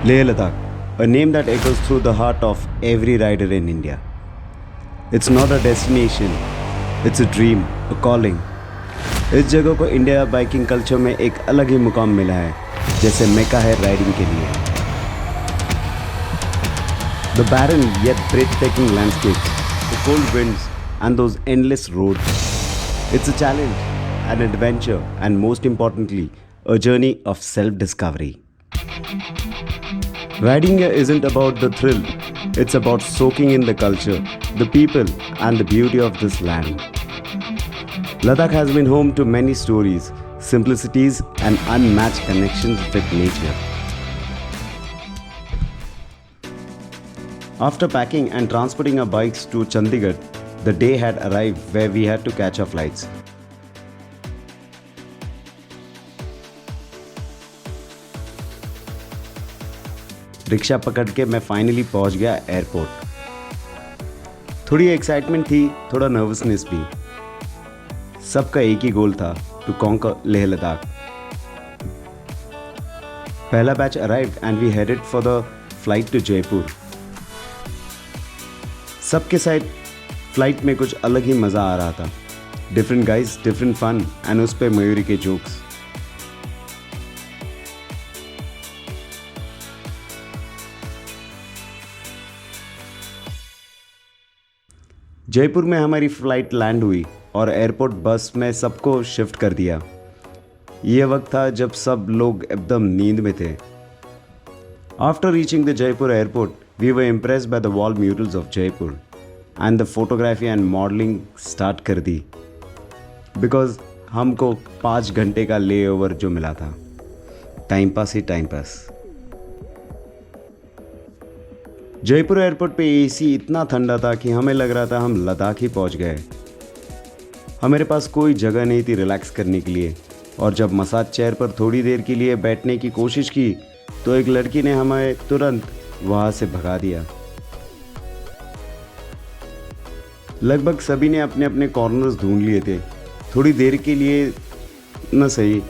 Leh Ladakh, a name that echoes through the heart of every rider in India. It's not a destination, it's a dream, a calling. इस जगह को India biking culture में एक अलग ही मुकाम मिला है, जैसे मेका है राइडिंग के लिए. The barren yet breathtaking landscapes, the cold winds and those endless roads. It's a challenge, an adventure and most importantly, a journey of self-discovery. Riding here isn't about the thrill, it's about soaking in the culture, the people and the beauty of this land. Ladakh has been home to many stories, simplicities and unmatched connections with nature. After packing and transporting our bikes to Chandigarh, the day had arrived where we had to catch our flights. Rickshaw पकड़ के मैं finally पहुंच गया airport. थोड़ी excitement थी, थोड़ा nervousness भी. सबका एक ही गोल था, टू कॉन्कर लेह लद्दाख. पहला batch arrived and we headed for the flight to Jaipur. सबके साथ फ्लाइट में कुछ अलग ही मज़ा आ रहा था. Different guys, different fun and उस पे मयूरी के जोक्स. जयपुर में हमारी फ़्लाइट लैंड हुई और एयरपोर्ट बस में सबको शिफ्ट कर दिया. ये वक्त था जब सब लोग एकदम नींद में थे. After reaching the Jaipur airport we were impressed by the wall murals of Jaipur and the photography and modelling start कर दी, बिकॉज हमको 5 घंटे का ले ओवर जो मिला था. टाइम पास ही टाइम पास. जयपुर एयरपोर्ट पे एसी इतना ठंडा था कि हमें लग रहा था हम लद्दाख ही पहुंच गए. हमारे पास कोई जगह नहीं थी रिलैक्स करने के लिए, और जब मसाज चेयर पर थोड़ी देर के लिए बैठने की कोशिश की तो एक लड़की ने हमें तुरंत वहाँ से भगा दिया. लगभग सभी ने अपने अपने कॉर्नर्स ढूंढ लिए थे. थोड़ी देर के लिए न सही,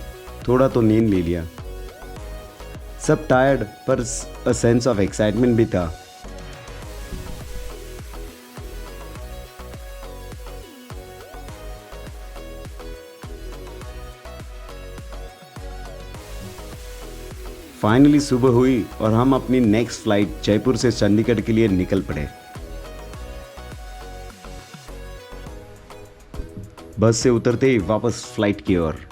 थोड़ा तो नींद ले लिया. सब टायर्ड पर अ सेंस ऑफ एक्साइटमेंट भी था. फाइनली सुबह हुई और हम अपनी नेक्स्ट फ्लाइट जयपुर से चंडीगढ़ के लिए निकल पड़े. बस से उतरते ही वापस फ्लाइट की ओर.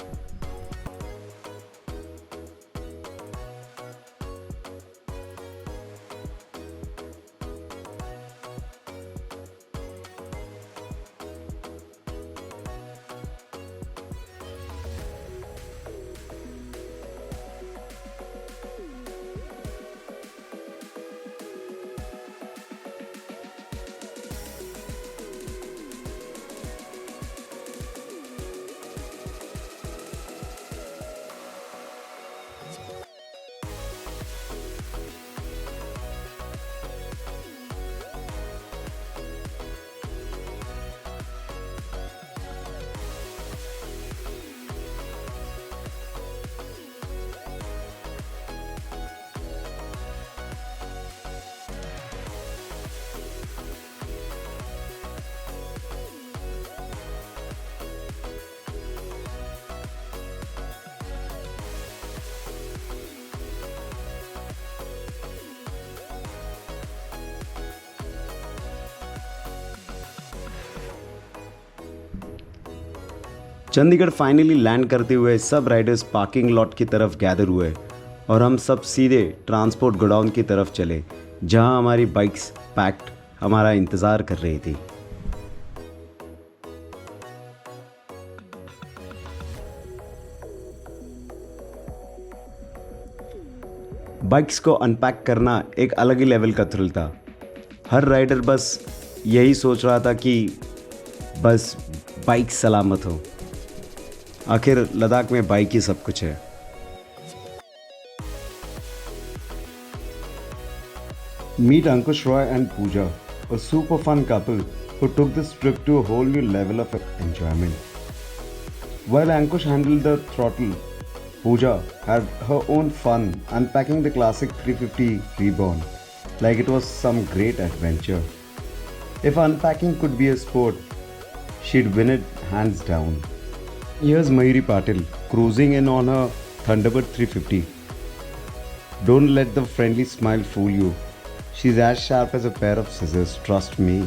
चंडीगढ़ फाइनली लैंड करते हुए सब राइडर्स पार्किंग लॉट की तरफ गैदर हुए और हम सब सीधे ट्रांसपोर्ट गोडाउन की तरफ चले, जहां हमारी बाइक्स पैक्ड हमारा इंतज़ार कर रही थी. बाइक्स को अनपैक करना एक अलग ही लेवल का थ्रिल था. हर राइडर बस यही सोच रहा था कि बस बाइक सलामत हो. आखिर लद्दाख में बाइक ही सब कुछ है. Meet Ankush Roy and Pooja, a super fun couple who took this trip to a whole new level of enjoyment. While Ankush handled the throttle, Pooja had her own fun unpacking the classic 350 Reborn like it was some great adventure. If unpacking could be a sport, she'd win it hands down. Here's Mayuri Patil cruising in on her Thunderbird 350. Don't let the friendly smile fool you. She's as sharp as a pair of scissors, trust me.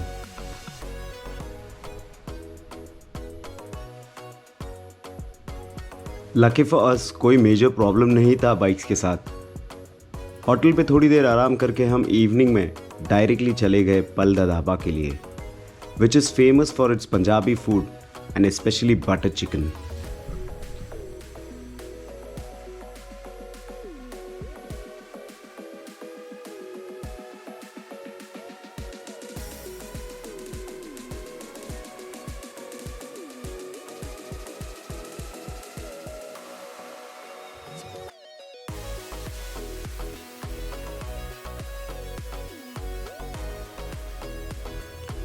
Lucky for us कोई major problem नहीं था bikes के साथ. Hotel पे थोड़ी देर आराम करके हम इवनिंग में डायरेक्टली चले गए पल दा ढाबा के लिए, which is famous for its Punjabi food and specially butter chicken.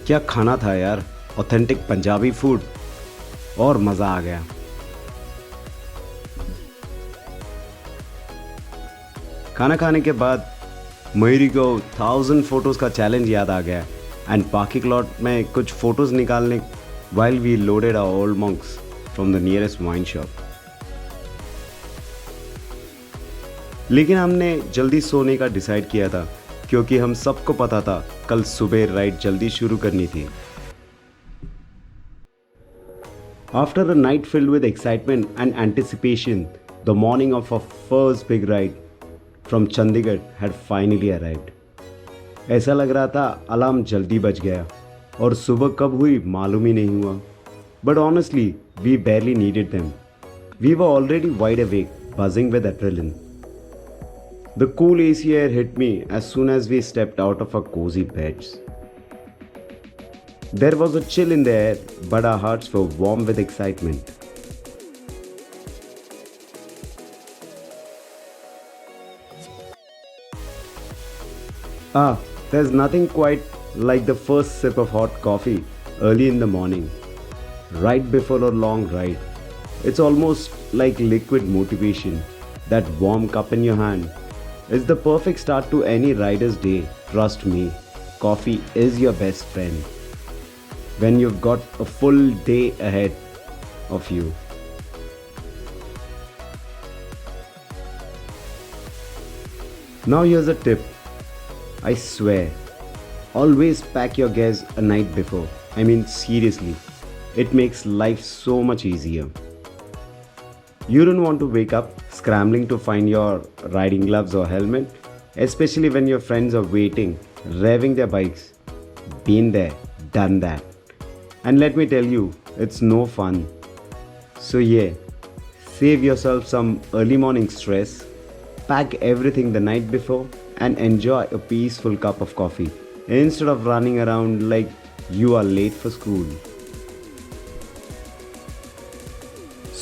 क्या खाना था यार, ऑथेंटिक पंजाबी फूड, और मज़ा आ गया. खाना खाने के बाद मयूरी को 1000 फोटोज़ का चैलेंज याद आ गया एंड पार्किंग लॉट में कुछ फ़ोटोज़ निकालने while we loaded our old monks from the nearest wine shop. लेकिन हमने जल्दी सोने का डिसाइड किया था क्योंकि हम सबको पता था कल सुबह राइड जल्दी शुरू करनी थी. After a night filled with excitement and anticipation, the morning of our first big ride from Chandigarh had finally arrived. ऐसा लग रहा था अलार्म जल्दी बज गया और सुबह कब हुई मालूम ही नहीं हुआ. But honestly, we barely needed them. We were already wide awake, buzzing with adrenaline. The cool AC air hit me as soon as we stepped out of our cozy beds. There was a chill in the air, but our hearts were warm with excitement. There's nothing quite like the first sip of hot coffee early in the morning, right before a long ride. It's almost like liquid motivation. That warm cup in your hand is the perfect start to any rider's day. Trust me, coffee is your best friend when you've got a full day ahead of you. Now here's a tip. I swear, always pack your gears a night before. I mean seriously, it makes life so much easier. You don't want to wake up scrambling to find your riding gloves or helmet, especially when your friends are waiting, revving their bikes. Been there, done that. And let me tell you, it's no fun. So yeah, save yourself some early morning stress, pack everything the night before, and enjoy a peaceful cup of coffee instead of running around like you are late for school.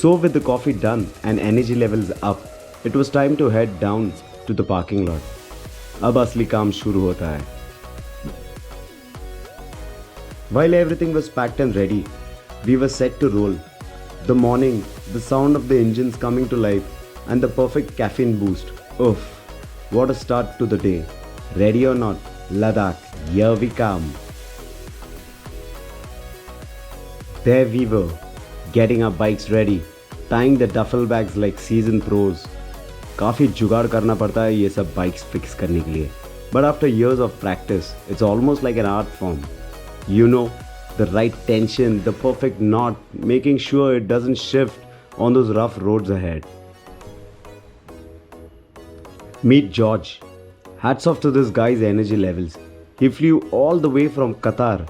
So with the coffee done and energy levels up, it was time to head down to the parking lot. अब असली काम शुरू होता है. While everything was packed and ready, we were set to roll. The morning, the sound of the engines coming to life, and the perfect caffeine boost. Oof, what a start to the day. Ready or not, Ladakh, here we come. There we were, getting our bikes ready, tying the duffel bags like seasoned pros. काफ़ी जुगाड़ करना पड़ता है ये सब bikes fix करने के लिए. But after years of practice, it's almost like an art form. You know, the right tension, the perfect knot, making sure it doesn't shift on those rough roads ahead. Meet George. Hats off to this guy's energy levels. He flew all the way from Qatar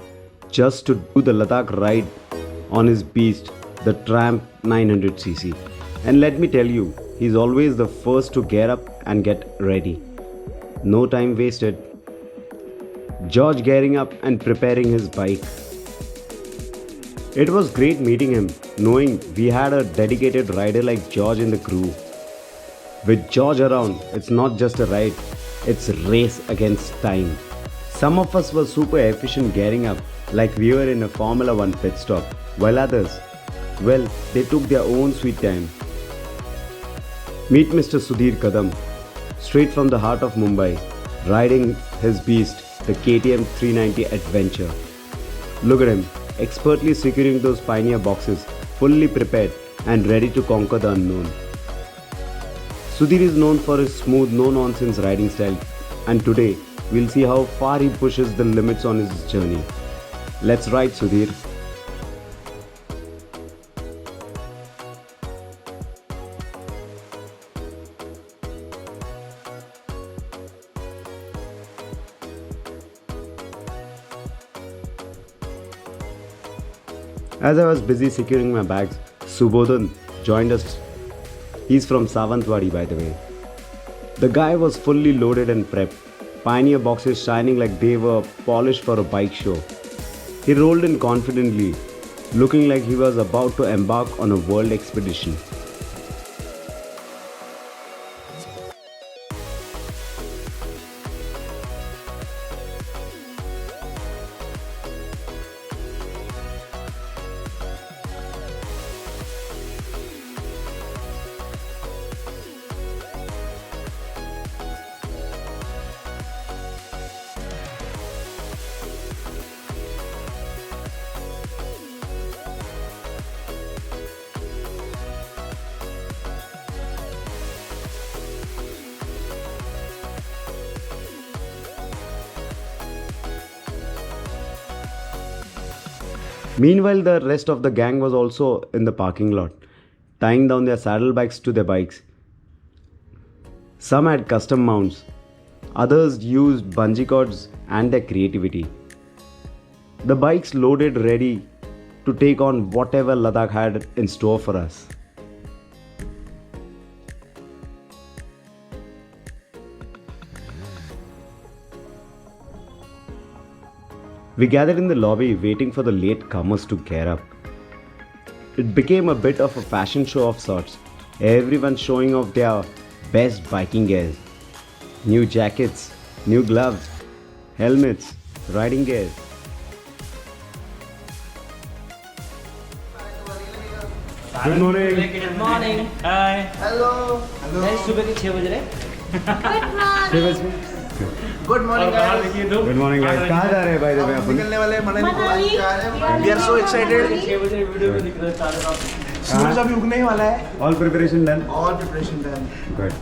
just to do the Ladakh ride on his beast, the Tramp 900cc. And let me tell you, he's always the first to get up and get ready. No time wasted. George gearing up and preparing his bike. It was great meeting him, knowing we had a dedicated rider like George in the crew. With George around, it's not just a ride, it's a race against time. Some of us were super efficient gearing up like we were in a Formula 1 pit stop, while others, well, they took their own sweet time. Meet Mr. Sudhir Kadam, straight from the heart of Mumbai, riding his beast, the KTM 390 Adventure. Look at him, expertly securing those pioneer boxes, fully prepared and ready to conquer the unknown. Sudhir is known for his smooth, no-nonsense riding style, and today we'll see how far he pushes the limits on his journey. Let's ride, Sudhir. As I was busy securing my bags, Subodhan joined us. He's from Savantwadi, by the way. The guy was fully loaded and prepped, pioneer boxes shining like they were polished for a bike show. He rolled in confidently, looking like he was about to embark on a world expedition. Meanwhile, the rest of the gang was also in the parking lot, tying down their saddlebags to their bikes. Some had custom mounts, others used bungee cords and their creativity. The bikes loaded ready to take on whatever Ladakh had in store for us. We gathered in the lobby waiting for the late comers to gear up. It became a bit of a fashion show of sorts, everyone showing off their best biking gears. New jackets, new gloves, helmets, riding gear. Good morning. Good morning. Hi. Hello. Hello. सुबह के 6 बज रहे. Good morning guys. Good morning guys. कहाँ जा रहे हैं by the way अपन? निकलने वाले हैं मनाली जा रहे हैं. We are so excited. 6 बजे वीडियो में दिख रहा है चारों तरफ. सूरज अभी उगने ही वाला है. All preparation done? All preparation done. Good.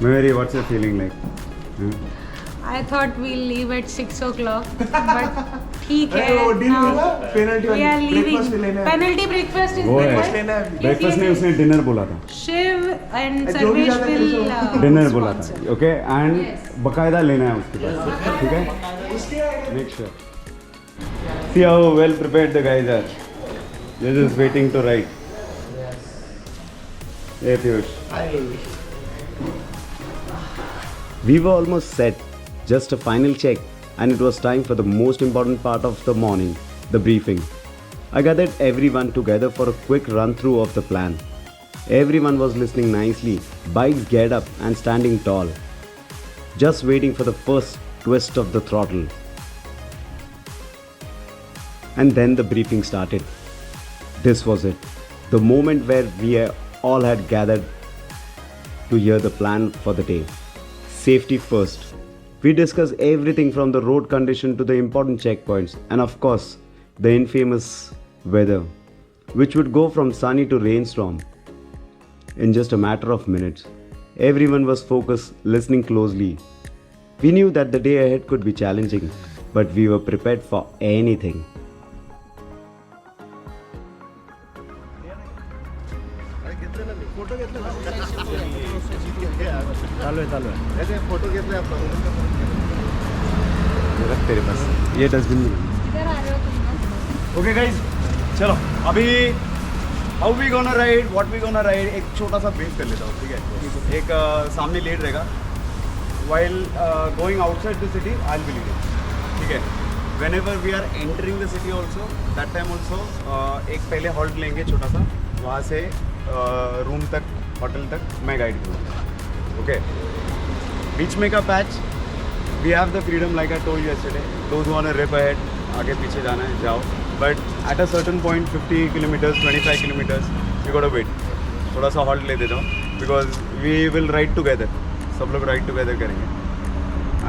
Mary, what's your feeling like? I thought we'll leave at 6 o'clock, but ठीक है. वो दिन now ना penalty we are वाली leaving. breakfast लेना है. Penalty breakfast is वो है. Breakfast लेना है. ब्रेकफास्ट नहीं उसने डिनर बोला था. Shiv and जो भी Sarvesh ज्यादा will डिनर बोला था. sponsor. Okay and Yes. बकायदा लेना है उसके पास. ठीक है? Make sure. See how well prepared the guys are. They're just waiting to ride. Hey Piyush. We were almost set. Just a final check, and it was time for the most important part of the morning, the briefing. I gathered everyone together for a quick run through of the plan. Everyone was listening nicely, bikes geared up and standing tall, just waiting for the first twist of the throttle. And then the briefing started. This was it, the moment where we all had gathered to hear the plan for the day. Safety first. We discussed everything from the road condition to the important checkpoints, and of course, the infamous weather, which would go from sunny to rainstorm in just a matter of minutes. Everyone was focused, listening closely. We knew that the day ahead could be challenging, but we were prepared for anything. ऐसे photo घेतले आपण. रख तेरे पास ये dustbin में. इधर आ रहे हो तुम लोग? ओके गाइज चलो अभी how we gonna ride what we gonna ride एक छोटा सा ब्रीफ कर लेता हूँ. ठीक है एक सामने लीड रहेगा while going outside the city I will be leading. ठीक है whenever we are entering the city also that time also एक पहले हॉल्ट लेंगे छोटा सा वहाँ से रूम तक होटल तक मैं गाइड करूँगा. ओके बीच में का patch we have the freedom like I told yesterday those who want to rip ahead आगे पीछे जाना है जाओ but at a certain point 50 kilometres 25 kilometres you got to wait. थोड़ा सा हॉल्ट ले देता हूँ because we will ride together, सब लोग राइड टुगेदर करेंगे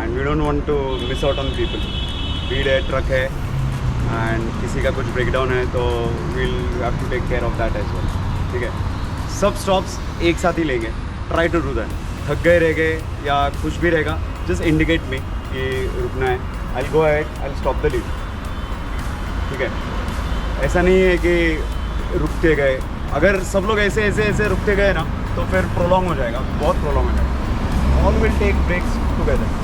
and we don't want to miss out on people. भीड़ है, ट्रक है एंड किसी का कुछ ब्रेकडाउन है तो we'll have to take care of that as well. ठीक है, सब स्टॉप्स एक साथ ही लेंगे. Try to do that. थक गए रह गए या कुछ भी रहेगा, जस्ट इंडिकेट मी कि रुकना है. I go ahead, I stop the lead. ठीक है, ऐसा नहीं है कि रुकते गए. अगर सब लोग ऐसे ऐसे ऐसे रुकते गए ना तो फिर प्रोलॉन्ग हो जाएगा, बहुत प्रोलॉन्ग हो जाएगा. All will take breaks together.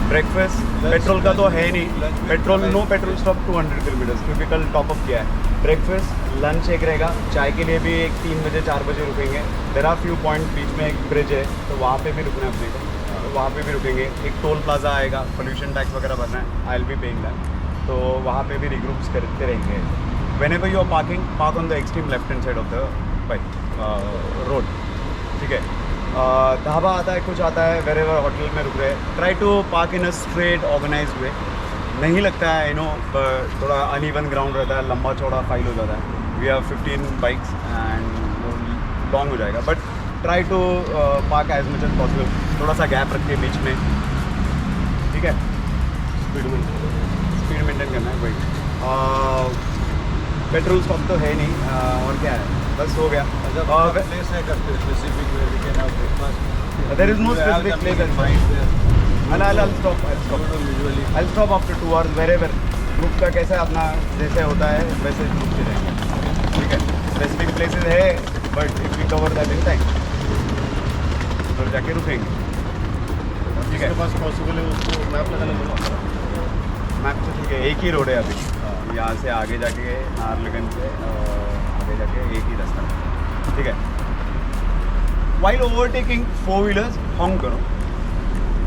Breakfast, petrol का तो है नहीं. Petrol, no petrol stop 200 kilometres क्योंकि कल टॉपअप किया है. ब्रेकफास्ट, लंच एक रहेगा. चाय के लिए भी एक 3 बजे 4 बजे रुकेंगे. देयर आर फ्यू पॉइंट, बीच में एक ब्रिज है तो वहाँ पे भी रुकना है अपने को, तो वहाँ पे भी रुकेंगे. एक टोल प्लाजा आएगा, पोल्यूशन टैक्स वगैरह भरना है, I will be paying that. तो वहाँ पे भी रिग्रुप्स करते रहेंगे. Whenever you are parking, park on the extreme left hand side of the road. ठीक है, ढाबा आता है, कुछ आता है, वेर एवर होटल में रुक रहे हैं. Try to park in a straight organise way. नहीं लगता है यू नो, थोड़ा अनइवन ग्राउंड रहता है, लंबा चौड़ा फाइल हो जाता है. We have 15 bikes and long हो जाएगा. But try to park as much as possible. थोड़ा सा गैप रखिए बीच में. ठीक है, स्पीड मेंटेन करना है भाई. पेट्रोल स्टॉप तो है नहीं, और क्या है, बस हो गया. प्लेस है करते specific way we can have breakfast. There is no specific place at mind. I'll stop after 2 hours wherever. Group का कैसा अपना जैसे होता है वैसे ग्रुप के रहेंगे. ठीक है, स्पेसिफिक प्लेसेस है but if we cover that in time तो जाके रुकेंगे. ठीक है, पास पॉसिबल है उसको मैप लगाने बोला. मैप तो ठीक है, एक ही रोड है अभी. यहाँ से आगे जाके नाहरलगुन से आगे जाके एक ही रास्ता है. ठीक है, वाइल ओवरटेकिंग 4 व्हीलर्स हॉन्क करो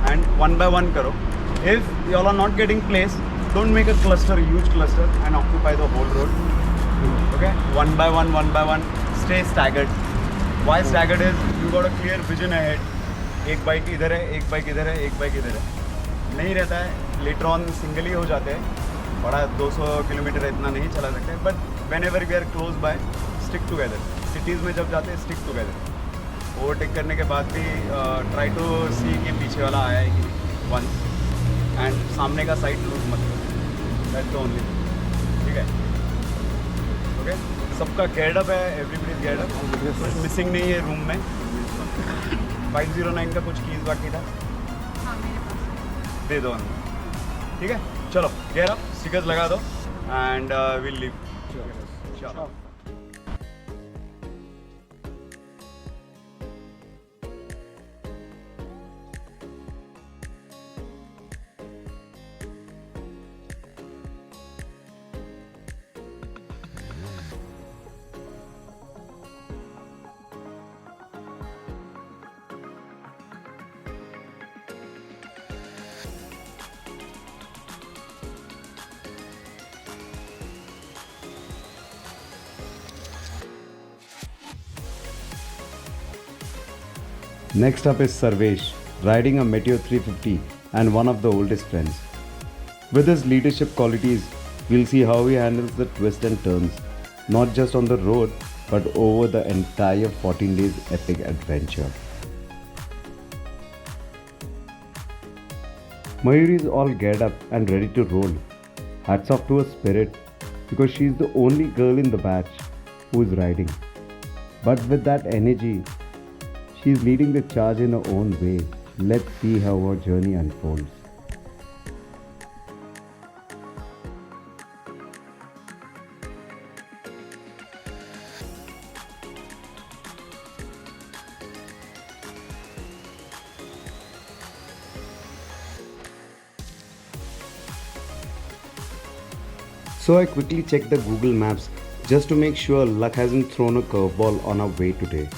and one by one karo. If you all are not getting place, don't make a cluster, huge cluster and occupy the whole road. Okay, one by one, stay staggered. Why staggered is you got a clear vision ahead. एक bike इधर है, एक bike इधर है, एक bike इधर है. नहीं रहता है, later on सिंगल ही हो जाते हैं. बड़ा 200 किलोमीटर इतना नहीं चला सकते. But whenever we are close by, stick together. Cities में जब जाते हैं stick together. ओवरटेक करने के बाद भी ट्राई टू सी कि पीछे वाला आया है कि वन एंड सामने का साइड लूज मत करो. That's the only. ठीक है, ओके. सबका गेटअप है, एवरीबॉडी गेटअप. कुछ मिसिंग नहीं है रूम में. 509 का कुछ कीज बाकी था, दे दो अंदर. ठीक है, चलो गेट अप, स्टिकर्स लगा दो एंड विल लीव. चलो. Next up is Sarvesh, riding a Meteor 350 and one of the oldest friends. With his leadership qualities, we'll see how he handles the twists and turns, not just on the road, but over the entire 14 days epic adventure. Mayuri is all geared up and ready to roll. Hats off to her spirit, because she's the only girl in the batch who is riding. But with that energy, she's leading the charge in her own way. Let's see how her journey unfolds. So I quickly checked the Google Maps just to make sure luck hasn't thrown a curveball on our way today.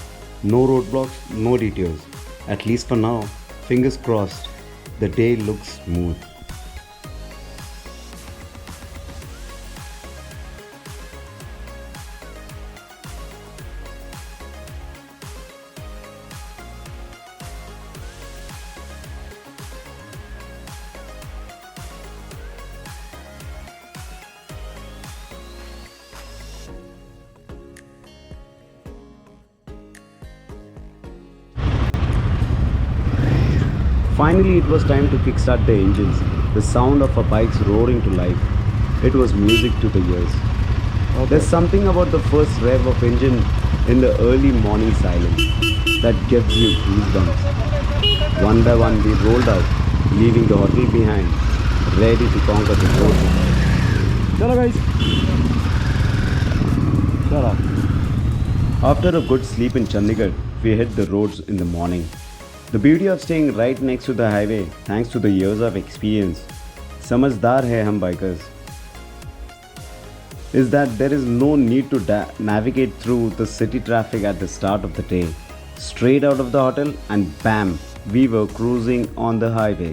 No roadblocks, no detours. At least for now, fingers crossed, the day looks smooth. Finally, it was time to kickstart the engines, the sound of our bikes roaring to life. It was music to the ears. There's something about the first rev of engine in the early morning silence that gives you goosebumps. One by one, we rolled out, leaving the hotel behind, ready to conquer the roads. चलो guys. चलो. After a good sleep in Chandigarh, we hit the roads in the morning. The beauty of staying right next to the highway, thanks to the years of experience, समझदार है हम bikers, is that there is no need to navigate through the city traffic at the start of the day. Straight out of the hotel and bam, we were cruising on the highway.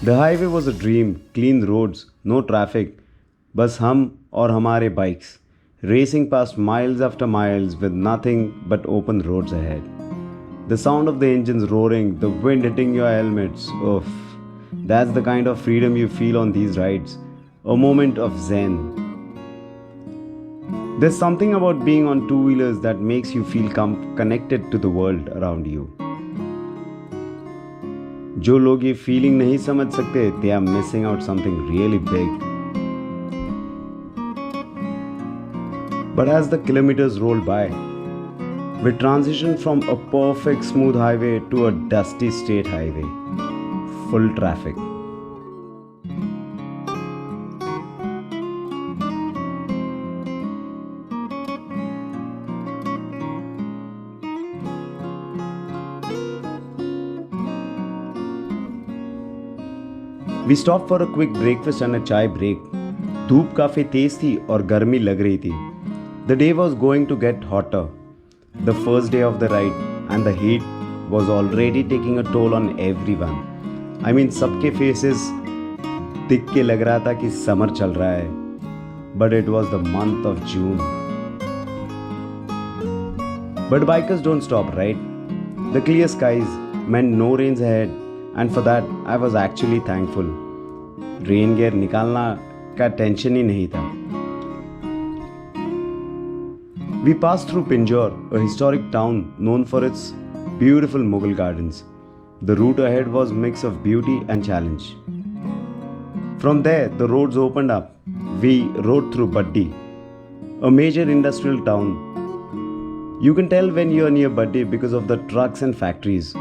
The highway was a dream, clean roads, no traffic, बस हम और हमारे bikes, racing past miles after miles with nothing but open roads ahead. The sound of the engines roaring, the wind hitting your helmets, oof, that's the kind of freedom you feel on these rides, a moment of zen. There's something about being on two-wheelers that makes you feel connected to the world around you. जो लोग ये feeling नहीं समझ सकते, they are missing out something really big. But as the kilometers rolled by, we transitioned from a perfect smooth highway to a dusty state highway, full traffic. We stopped for a quick breakfast and a chai break. धूप काफी तेज थी और गर्मी लग रही थी. The day was going to get hotter. The first day of the ride and the heat was already taking a toll on everyone. I mean, सबके faces दिख के लग रहा था कि summer चल रहा है. But it was the month of June. But bikers don't stop, right? The clear skies meant no rains ahead. And for that, I was actually thankful. Rain gear निकालना का टेंशन ही नहीं था. We passed through Pinjore, a historic town known for its beautiful Mughal gardens. The route ahead was a mix of beauty and challenge. From there, the roads opened up. We rode through Baddi, a major industrial town. You can tell when you are near Baddi because of the trucks and factories.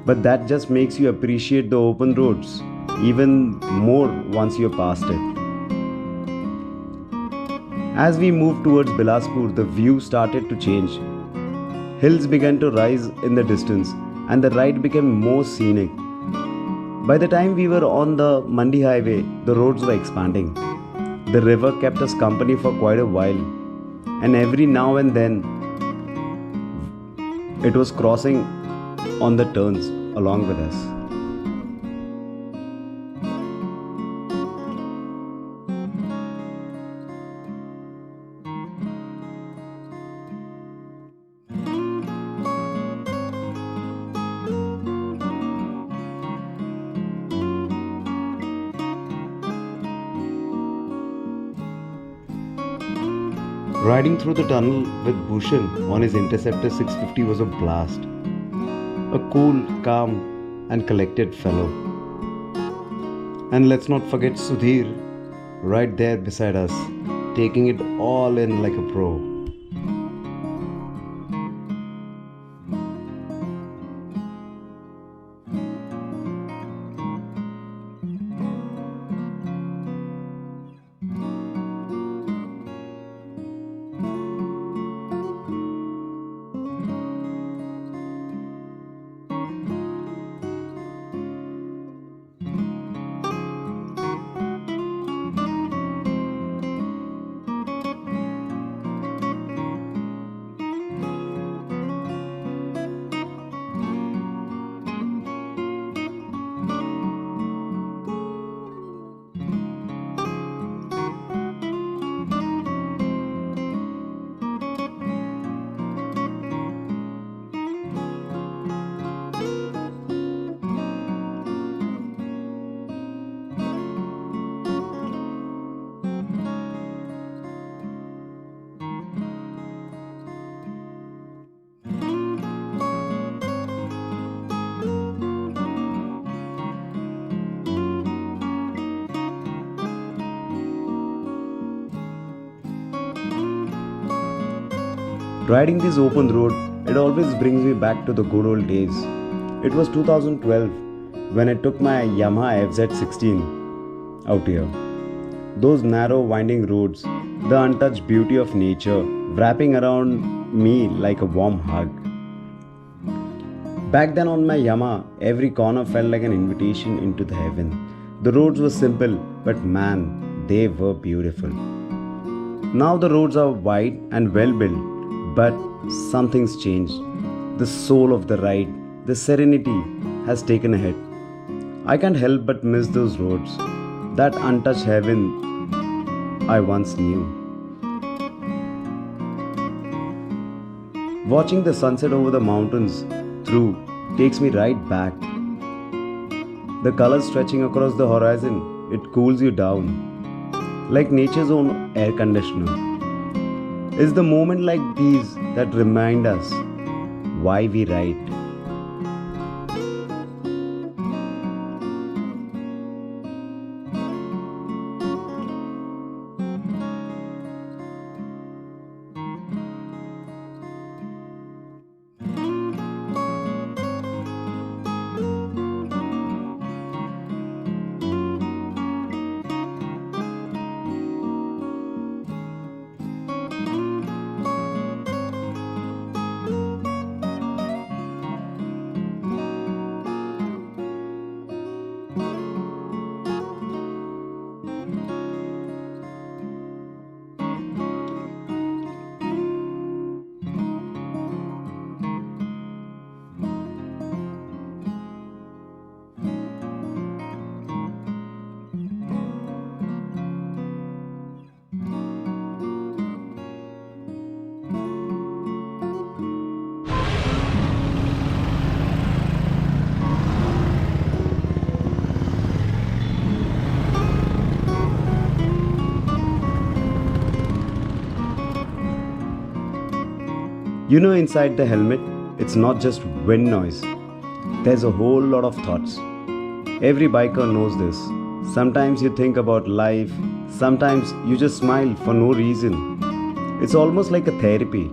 But that just makes you appreciate the open roads even more once you're past it. As we moved towards Bilaspur, the view started to change. Hills began to rise in the distance and the ride became more scenic. By the time we were on the Mandi highway, the roads were expanding. The river kept us company for quite a while, and every now and then it was crossing on the turns along with us. Riding through the tunnel with Bhushan on his Interceptor 650 was a blast. A cool, calm and collected fellow. And let's not forget Sudhir, right there beside us. taking it all in like a pro. Riding this open road, it always brings me back to the good old days. It was 2012 when I took my Yamaha FZ16 out here. Those narrow winding roads, the untouched beauty of nature wrapping around me like a warm hug. Back then on my Yamaha, every corner felt like an invitation into the heaven. The roads were simple, but man, they were beautiful. Now the roads are wide and well built, but something's changed. The soul of the ride, the serenity has taken a hit. I can't help but miss those roads, that untouched heaven I once knew. Watching the sunset over the mountains through takes me right back. The colors stretching across the horizon, it cools you down, like nature's own air conditioner. It's the moment like these that remind us why we ride. You know, inside the helmet, it's not just wind noise. There's a whole lot of thoughts. Every biker knows this. Sometimes you think about life, sometimes you just smile for no reason. It's almost like a therapy.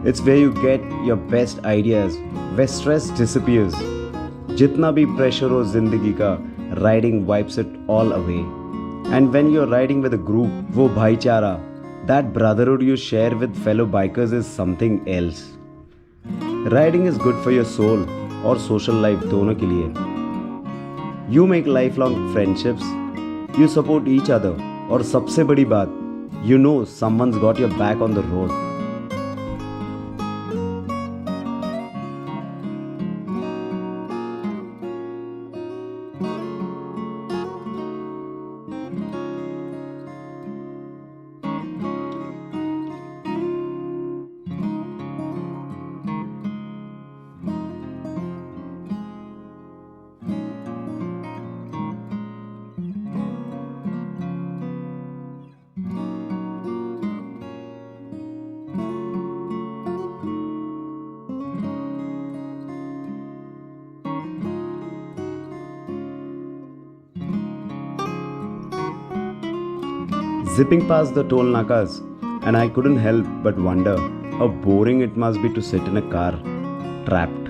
It's where you get your best ideas, where stress disappears. Jitna bhi pressure ho zindagi ka, riding wipes it all away. And when you're riding with a group, wo bhaichara, that brotherhood you share with fellow bikers is something else. Riding is good for your soul और social life दोनों के लिए. You make lifelong friendships, you support each other, और सबसे बड़ी बात, you know someone's got your back on the road. zipping past the toll nakas, and I couldn't help but wonder how boring it must be to sit in a car, trapped,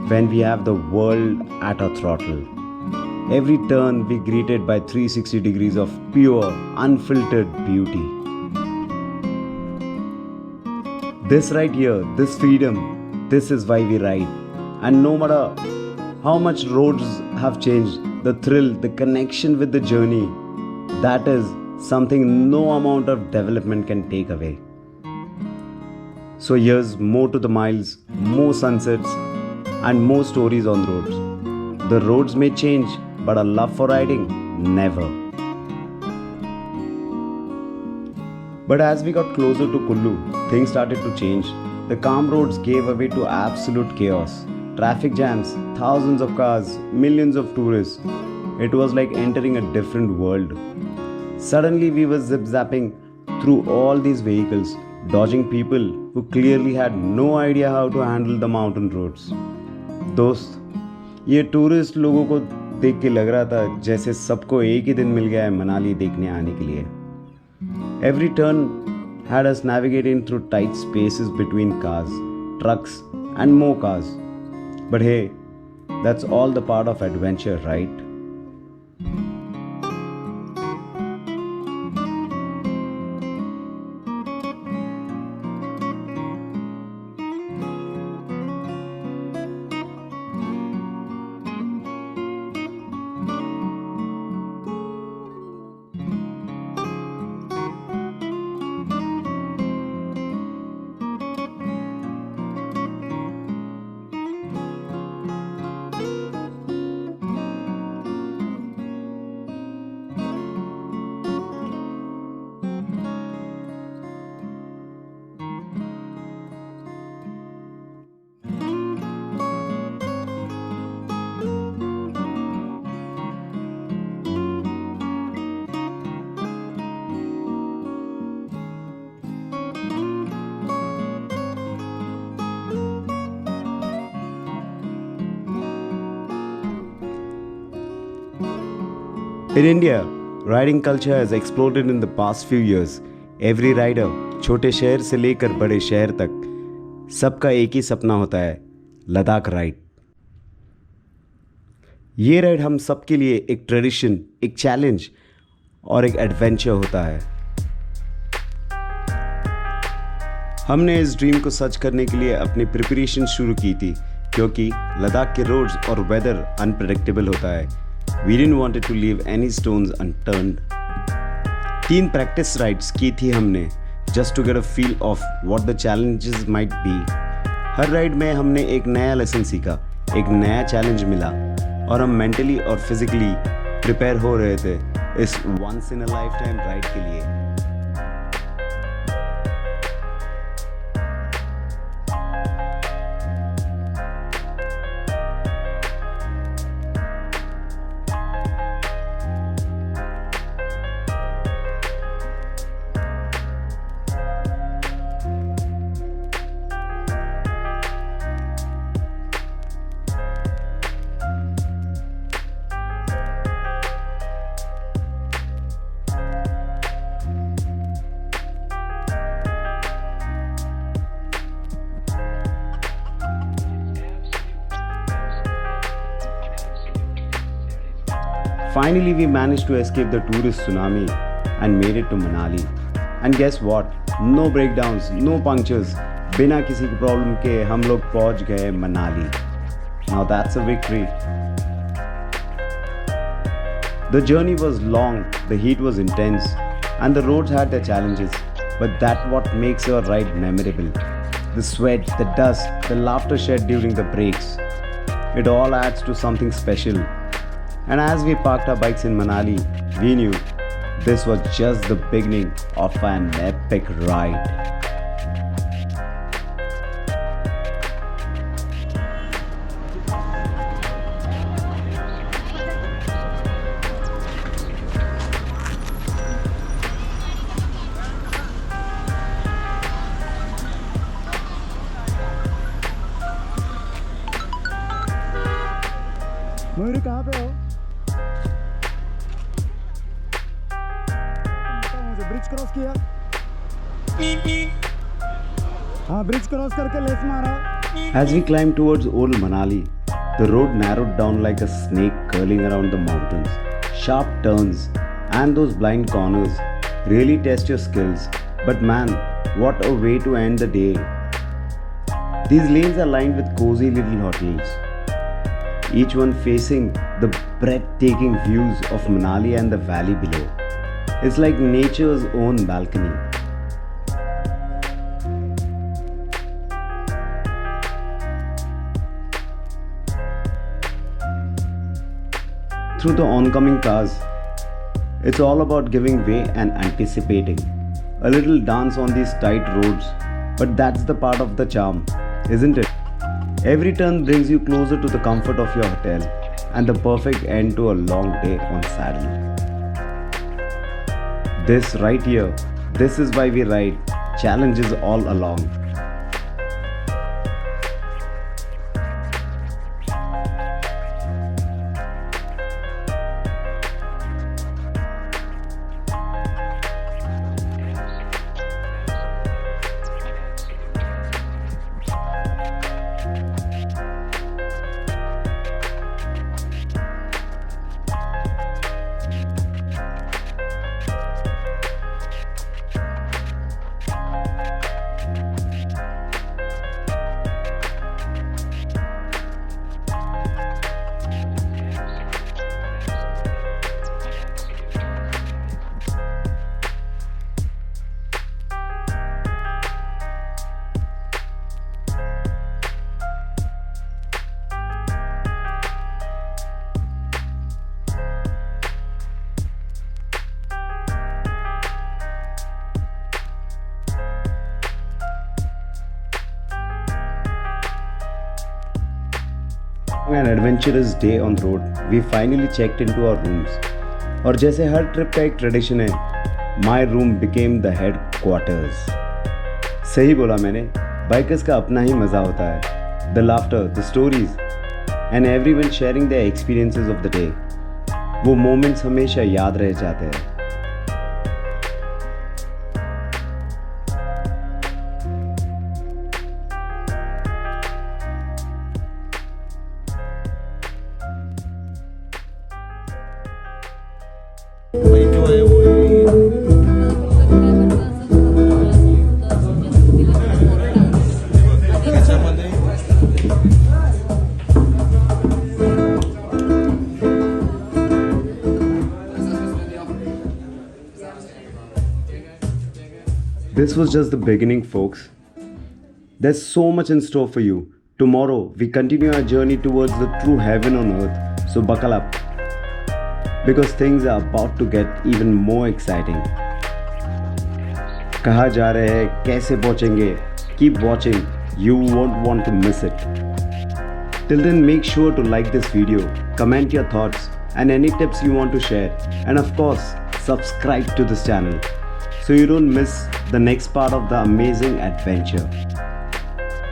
when we have the world at our throttle. Every turn we greeted by 360 degrees of pure, unfiltered beauty. This right here, this freedom, this is why we ride. And no matter how much roads have changed, the thrill, the connection with the journey, that is something no amount of development can take away. So here's more to the miles, more sunsets, and more stories on roads. The roads may change, but our love for riding, never. But as we got closer to Kullu, things started to change. The calm roads gave way to absolute chaos. Traffic jams, thousands of cars, millions of tourists. It was like entering a different world. Suddenly we were zip-zapping through all these vehicles, dodging people who clearly had no idea how to handle the mountain roads. दोस्त, ये tourist लोगों को देख के लग रहा था जैसे सबको एक ही दिन मिल गया है मनाली देखने आने के लिए. Every turn had us navigating through tight spaces between cars, trucks, and more cars. But hey, that's all the part of adventure, right? In India, riding culture has exploded in the past few years. Every rider, छोटे शहर से लेकर बड़े शहर तक, सबका एक ही सपना होता है, लद्दाख राइड. ये राइड हम सबके लिए एक ट्रेडिशन, एक चैलेंज और एक एडवेंचर होता है. हमने इस ड्रीम को सच करने के लिए अपनी प्रिपरेशन शुरू की थी, क्योंकि लद्दाख के रोड्स और वेदर अनप्रेडिक्टेबल होता है. We didn't want to leave any stones unturned. 3 practice rides की थी हमने, just to get a feel of what the challenges might be. Her ride में हमने एक नया लेसन सीखा, एक नया चैलेंज मिला, और हम मेंटली और फिजिकली प्रिपेयर हो रहे थे इस once in a lifetime ride के लिए. Finally, we managed to escape the tourist tsunami and made it to Manali. And guess what? No breakdowns, no punctures. बिना किसी की प्रॉब्लम के हम लोग पहुंच गए Manali. Now that's a victory. The journey was long, the heat was intense, and the roads had their challenges. But that's what makes your ride memorable. The sweat, the dust, the laughter shared during the breaks. It all adds to something special. And as we parked our bikes in Manali, we knew this was just the beginning of an epic ride. मयूर कहाँ पे हो? Cross किया, हाँ bridge cross करके left मारा. As we climbed towards old Manali, the road narrowed down like a snake curling around the mountains. Sharp turns and those blind corners really test your skills. But man, what a way to end the day. These lanes are lined with cozy little hotels, each one facing the breathtaking views of Manali and the valley below. It's like nature's own balcony. Through the oncoming cars, it's all about giving way and anticipating. A little dance on these tight roads, but that's the part of the charm, isn't it? Every turn brings you closer to the comfort of your hotel and the perfect end to a long day on saddle. This right here, this is why we ride, challenges all along. An adventurous day on the road, we finally checked into our rooms. और जैसे हर trip का एक tradition है, my room became the headquarters. सही बोला मैंने, bikers का अपना ही मज़ा होता है. The laughter, the stories, and everyone sharing their experiences of the day. वो moments हमेशा याद रह जाते हैं. This was just the beginning, folks. There's so much in store for you. Tomorrow, we continue our journey towards the true heaven on earth. So buckle up, because things are about to get even more exciting. कहाँ जा रहे हैं, कैसे पहुँचेंगे? Keep watching. You won't want to miss it. Till then, make sure to like this video, comment your thoughts and any tips you want to share, and of course, subscribe to this channel so you don't miss the next part of the amazing adventure.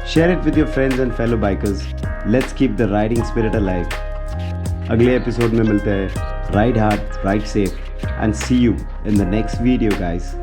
Share it with your friends and fellow bikers. Let's keep the riding spirit alive. अगले episode में मिलते हैं. Ride hard, ride safe, and see you in the next video, guys.